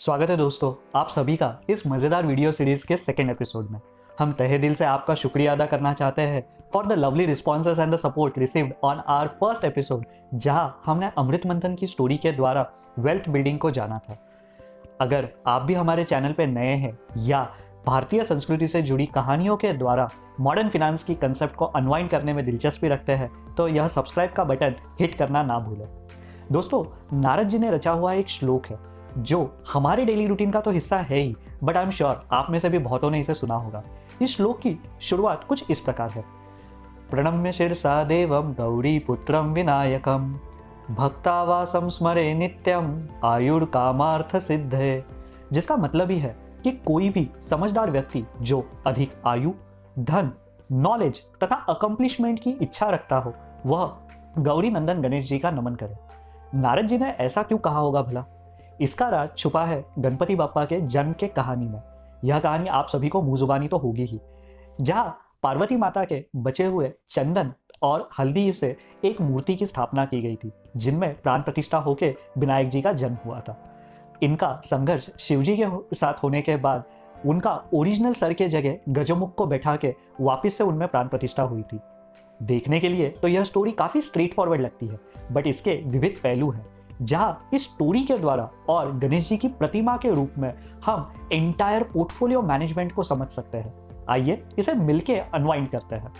स्वागत है दोस्तों आप सभी का इस मज़ेदार वीडियो सीरीज के सेकेंड एपिसोड में। हम तहे दिल से आपका शुक्रिया अदा करना चाहते हैं for the lovely responses and the support received on our first episode, जहां हमने अमृत मंथन की स्टोरी के द्वारा वेल्थ बिल्डिंग को जाना था। अगर आप भी हमारे चैनल पे नए हैं या भारतीय संस्कृति से जुड़ी कहानियों के द्वारा मॉडर्न फिनेंस की कंसेप्ट को अनवाइंड करने में दिलचस्पी रखते हैं तो यह सब्सक्राइब का बटन हिट करना ना भूलें। दोस्तों, नारद जी ने रचा हुआ एक श्लोक है जो हमारे डेली रूटीन का तो हिस्सा है ही, बट आई एम श्योर आप में से भी बहुतों ने इसे सुना होगा। इस श्लोक की शुरुआत कुछ इस प्रकार है। प्रणम्य शिरसा देवम गौरी पुत्रम विनायकम भक्तावासम स्मरे नित्यम आयुर कामार्थ सिद्धे, जिसका मतलब ही है कि कोई भी समझदार व्यक्ति जो अधिक आयु, धन, नॉलेज तथा अकम्प्लिशमेंट की इच्छा रखता हो वह गौरी नंदन गणेश जी का नमन करे। नारद जी ने ऐसा क्यों कहा होगा भला? इसका राज छुपा है गणपति बाप्पा के जन्म के कहानी में। यह कहानी आप सभी को मुंह जुबानी तो होगी ही, जहां पार्वती माता के बचे हुए चंदन और हल्दी से एक मूर्ति की स्थापना की गई थी, जिनमें प्राण प्रतिष्ठा होकर विनायक जी का जन्म हुआ था। इनका संघर्ष शिवजी के साथ होने के बाद उनका ओरिजिनल सर के जगह गजमुख को बैठा के वापिस से उनमें प्राण प्रतिष्ठा हुई थी। देखने के लिए तो यह स्टोरी काफी स्ट्रेट फॉरवर्ड लगती है, बट इसके विविध पहलू हैं, जहां इस स्टोरी के द्वारा और गणेश जी की प्रतिमा के रूप में हम एंटायर पोर्टफोलियो मैनेजमेंट को समझ सकते हैं। आइए इसे मिलके अनवाइंड करते हैं।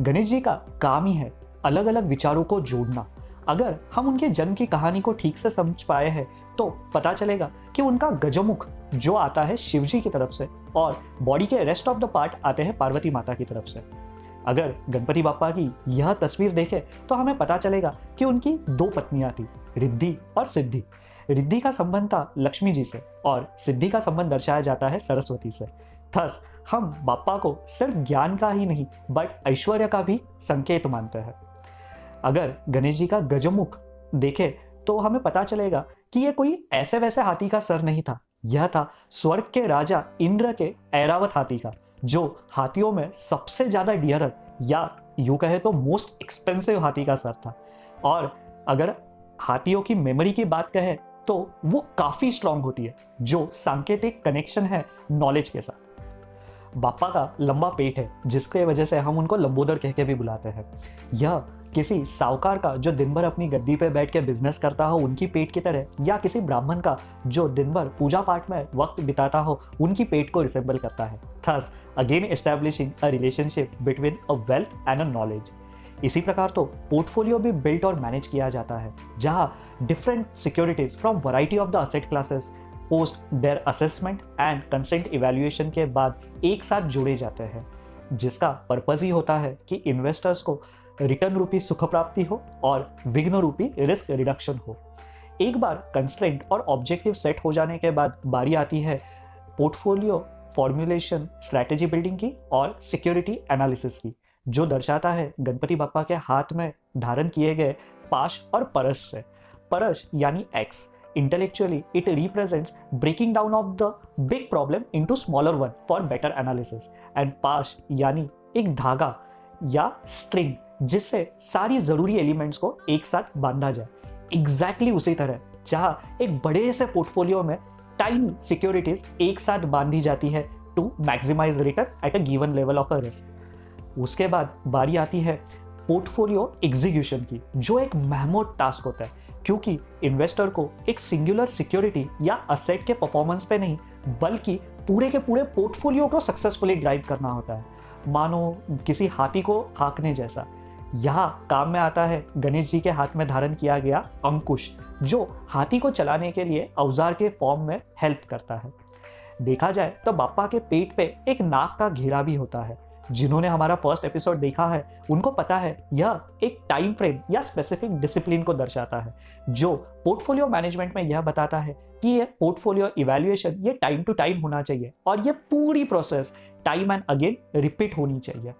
गणेश जी का काम ही है अलग अलग विचारों को जोड़ना। अगर हम उनके जन्म की कहानी को ठीक से समझ पाए हैं तो पता चलेगा कि उनका गजमुख जो आता है शिव जी की तरफ से और बॉडी के रेस्ट ऑफ द पार्ट आते हैं पार्वती माता की तरफ से। अगर गणपति बाप्पा की यह तस्वीर देखें तो हमें पता चलेगा कि उनकी दो पत्नियां थी, रिद्धि और सिद्धि। रिद्धि का संबंध था लक्ष्मी जी से और सिद्धि का संबंध दर्शाया जाता है सरस्वती से। थस हम बाप्पा को सिर्फ ज्ञान का ही नहीं बट ऐश्वर्य का भी संकेत मानते हैं। अगर गणेश जी का गजमुख देखें तो हमें पता चलेगा कि यह कोई ऐसे वैसे हाथी का सर नहीं था, यह था स्वर्ग के राजा इंद्र के ऐरावत हाथी का, जो हाथियों में सबसे ज्यादा डियर या यूं कहे तो मोस्ट एक्सपेंसिव हाथी का सर था। और अगर हाथियों की मेमोरी की बात कहे तो वो काफी स्ट्रांग होती है, जो सांकेतिक कनेक्शन है नॉलेज के साथ। बाप्पा का लंबा पेट है, जिसके वजह से हम उनको लंबोदर कह के भी बुलाते हैं। यह किसी साहूकार का जो दिन भर अपनी गद्दी पे बैठ के बिजनेस करता हो उनकी पेट की तरह, या किसी ब्राह्मण का जो दिन भर पूजा पाठ में वक्त बिताता हो उनकी पेट को रिसेंबल करता है। Thus again establishing a relationship between a wealth and a knowledge. इसी प्रकार तो पोर्टफोलियो भी बिल्ट और मैनेज किया जाता है, जहां different securities from variety of the asset classes post their assessment and consent evaluation के बाद एक साथ जोड़े जाते हैं, जिसका पर्पज ही होता है कि इन्वेस्टर्स को रिटर्न रूपी सुख प्राप्ति हो और विघ्न रूपी रिस्क रिडक्शन हो। एक बार कंस्ट्रेंट और ऑब्जेक्टिव सेट हो जाने के बाद बारी आती है पोर्टफोलियो फॉर्मुलेशन, स्ट्रैटेजी बिल्डिंग की और सिक्योरिटी एनालिसिस की, जो दर्शाता है गणपति बाप्पा के हाथ में धारण किए गए पाश और परश से। परश यानी x, intellectually it represents breaking down of the big problem into smaller one for better analysis, and पाश यानी एक धागा या स्ट्रिंग जिससे सारी जरूरी एलिमेंट्स को एक साथ बांधा जाए। एग्जैक्टली उसी तरह जहां एक बड़े से पोर्टफोलियो में टाइनी सिक्योरिटीज एक साथ बांधी जाती है to maximise return at a given level of a risk. उसके बाद बारी आती है पोर्टफोलियो एग्जीक्यूशन की, जो एक महमूद टास्क होता है, क्योंकि इन्वेस्टर को एक सिंगुलर सिक्योरिटी या असेट के परफॉर्मेंस पे नहीं बल्कि पूरे के पूरे पोर्टफोलियो को सक्सेसफुली ड्राइव करना होता है, मानो किसी हाथी को हाँकने जैसा। यहाँ काम में आता है गणेश जी के हाथ में धारण किया गया अंकुश, जो हाथी को चलाने के लिए औजार के फॉर्म में हेल्प करता है। देखा जाए तो बाप्पा के पेट पे एक नाक का घेरा भी होता है। जिन्होंने हमारा फर्स्ट एपिसोड देखा है उनको पता है यह एक टाइम फ्रेम या स्पेसिफिक डिसिप्लिन को दर्शाता है, जो पोर्टफोलियो मैनेजमेंट में यह बताता है कि यह पोर्टफोलियो इवैल्यूएशन ये टाइम टू टाइम होना चाहिए और यह पूरी process time and again repeat होनी चाहिए।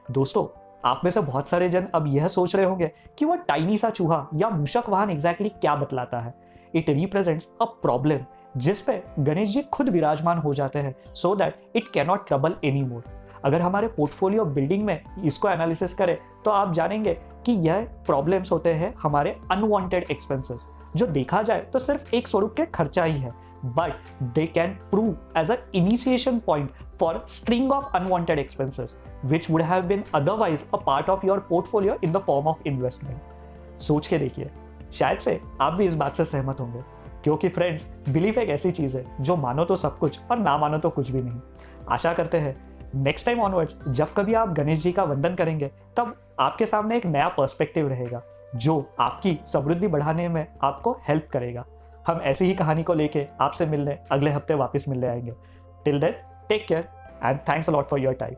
दोस्तों, आप में से बहुत सारे जन अब यह सोच रहे होंगे कि वह टाइनी सा चूहा या मूषक वाहन एग्जैक्टली क्या बतलाता है। इट रिप्रेजेंट्स अ प्रॉब्लम जिसपे गणेश जी खुद विराजमान हो जाते हैं, so that it cannot trouble any more. अगर हमारे पोर्टफोलियो बिल्डिंग में इसको एनालिसिस करें तो आप जानेंगे कि यह प्रॉब्लम्स होते हैं हमारे अनवांटेड एक्सपेंसेस, जो देखा जाए तो सिर्फ एक स्वरूप के खर्चा ही है, but they can prove as an initiation point for string of unwanted expenses which would have been otherwise a part of your portfolio in the form of investment। सोच के देखिए, शायद से आप भी इस बात से सहमत होंगे, क्योंकि फ्रेंड्स बिलीफ एक ऐसी चीज है जो मानो तो सब कुछ और ना मानो तो कुछ भी नहीं। आशा करते हैं नेक्स्ट टाइम ऑनवर्ड्स जब कभी आप गणेश जी का वंदन करेंगे तब आपके सामने एक नया पर्सपेक्टिव रहेगा जो आपकी समृद्धि बढ़ाने में आपको हेल्प करेगा। हम ऐसी ही कहानी को लेके आपसे मिलने अगले हफ्ते वापस मिलने आएंगे। Till then take care and thanks a lot for your time.